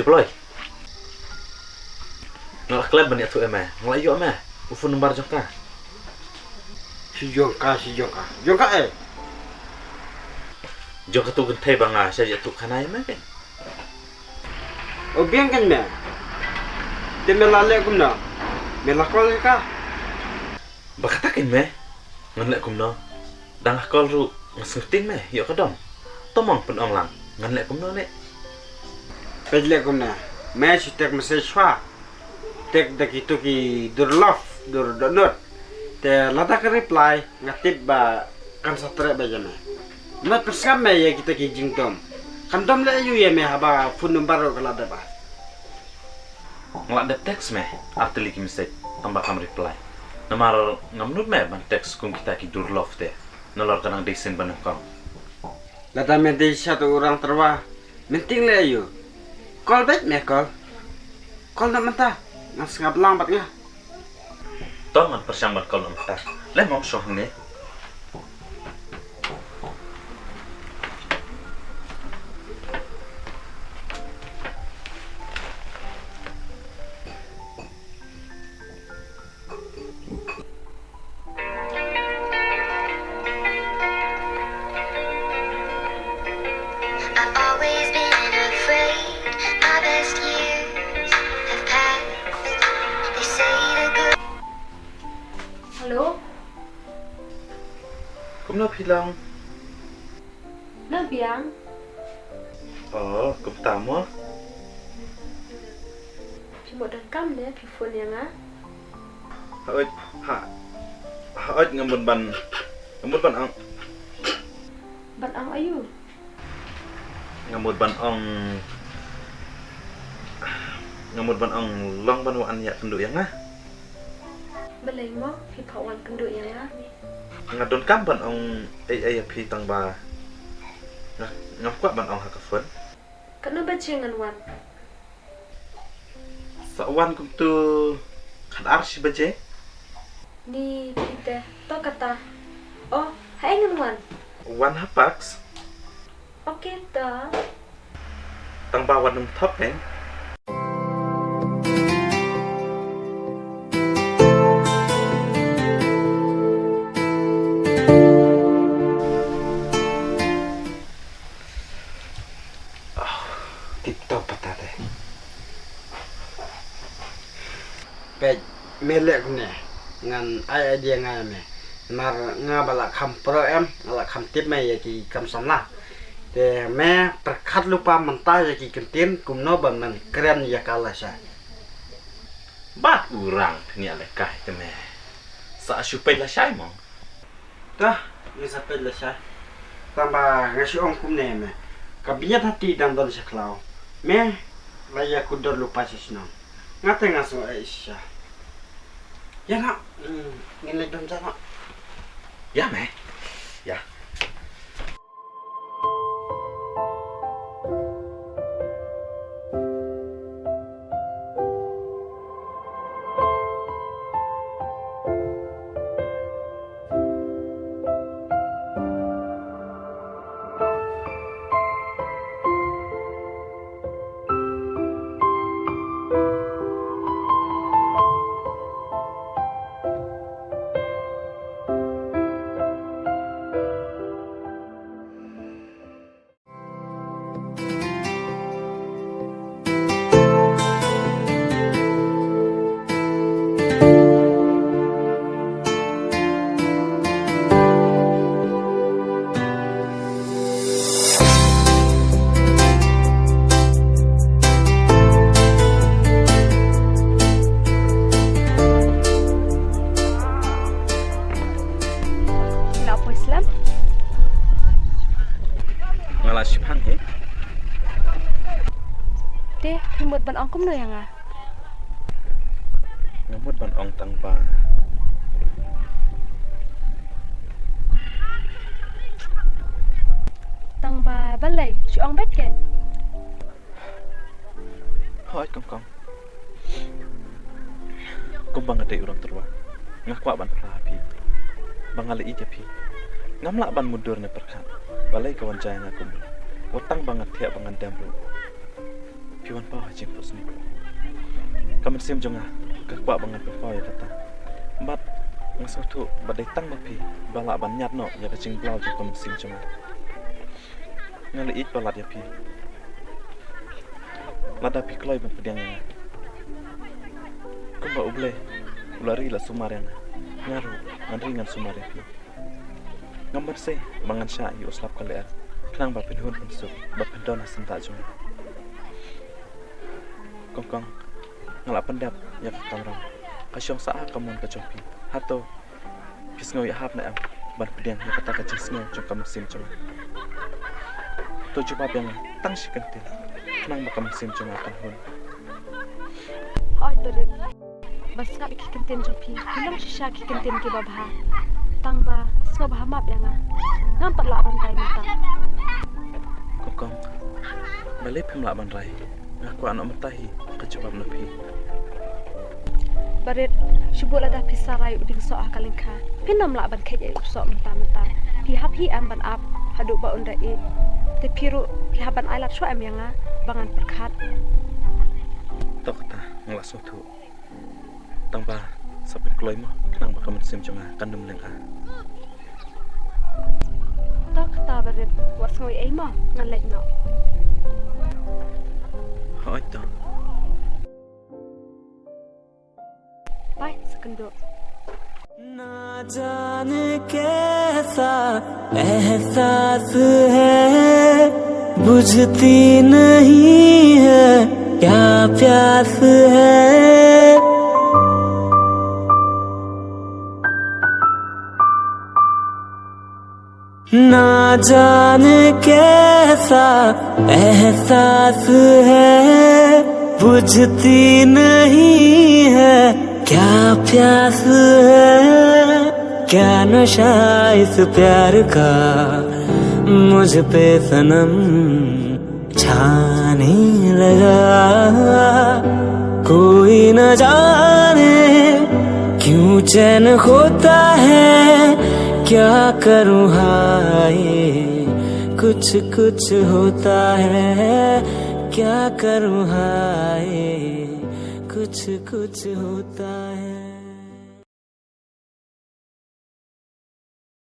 Jeploy. Nolak klep banyak tuh emeh. Ngelayu emeh. Ufun nembar jongka. Si Jongka. Jongka Jongka tuh gentai bangga saja tuh kana emeh kan. Obiang kan me. Dia melalek kumna. Melakol ka. Bakatakin meh. Nganlek kumno. Dangah kol ru ngasngerting meh. Yuk kedom. Tomong pun onglang. Nganlek kumno nek. Pedlek kumna. Me si tek mesej fa. Tek dak itu ki durlof dur donut. Te lata ke reply ngatip ba kan satre ba jana. Mat perskam me ya kita ki jingtom. Kan tom le yu ya me haba phone number ko lada ba. Ngelak teks meh. Arti lagi mistake. Tambah kam reply. Namar ngamnut meh ban teks kum kita ki durlof teh. Nolor kanang desain banang kong. Lata me de satu orang terwa. Menting le yu. Call back me call. Call nak mentah. Ngas ngap lambat ya. Toman persyambat kol entah. Lemong soh ne. I've always been afraid my best years have passed. They say the good. Halo, Kum na bilang. Nabiang? Oh, kum tamo. Cuma dan kam deh, phone yang ah. Oi, oi ngambun ban ang. Ban ang ayu. Ngamud ban ong long ban wan ya penduk yang ah. Balai mo, pawan penduk yang ah. Ngadon kam ban ong pi tang ba. Ngap kwa ban ong hakafun. Kenapa jangan wan? Sawan kum tu kan arsi baje. Ni kita to kata. Oh, hai ngan wan. Wan hapaks. Oke ta. Tang ba wan top eh. TikTok patate. Pej melek kumne. Ngan ai dia ngai me. Mar ngabala kham pro em, ngala kham tip me ya ki kam samla. Te me perkhat lupa mentah ya ki kentin kumno ban man keren ya kala sa. Bat urang ni alekah teme. Sa supay la syai mong. Tah, ni sampai lah sa. Tambah ngasi ong kumne me. Kabinyat hati dan don seklau. Me laya kudur lupa sisno. Ngate ngaso Aisyah. Ya nak, ngilek don sana. Ya meh. Ya. Sipang he. Deh, himut ban ang kumno yang ah. Ngamut ban ong tang ba. Tang ba balai, si ong bet kan. Hoi kong. Kum bang ada orang terwa. Ngakwa ban perapi. Bangali ija pi. Ngamlak ban mundur ne perkat. Balai kawan jaya ngakum. Utang banget tiap bangan damru. piwan pa jing pos ni kamen sim jonga ka kwa bangan pa ya kata bat ngasau tu badai tang ba pi bala ban nyat no ya ka jing blau ju kamen sim jonga ngali it balat ya pi lada pi kloi ban pediang ya kumba uble ulari la sumarang ngaru ngan sumare pi ngambar se bangan sha yu uslap kale knang ba pen hun suk ba pen don hasan ta jong kong ngala pendap ya kamram kasyong sa kamon ka jong pi hato pis ngau ya hap na am ban pediang ya kata ka jing sngo jong kam sim jong to juba yang tang si kentil knang ba kam sim jong akan hun Oi berit. Bas ngap ki kentin jopi. Film shisha ki kentin ki babha. Tang ba so bah map yang ngam pat la ban kai mata. kong bale phem la ban rai ngaku anak matahi ka juba na pi Berit syubul ada pisarai uding so akalingka. Pinam la ban kai so mata. Pi hap hi am ban ap hadu ba unda e. Te piru pi haban ailat so am yang bangan perkat. Tokta ngla so tu tangba sapin kloi mo nang ba kamen sim jonga kandum leng a Tak ta berit wat ngoi ai ma ngan lek no. hoi to Pai sekendo. ना जाने कैसा एहसास है बुझती नहीं है क्या प्यास है ना जाने कैसा एहसास है बुझती नहीं है क्या प्यास है क्या नशा इस प्यार का मुझ पे सनम छाने लगा कोई न जाने क्यों चैन खोता है क्या करूँ हाय कुछ कुछ होता है क्या करूँ हाय कुछ कुछ होता है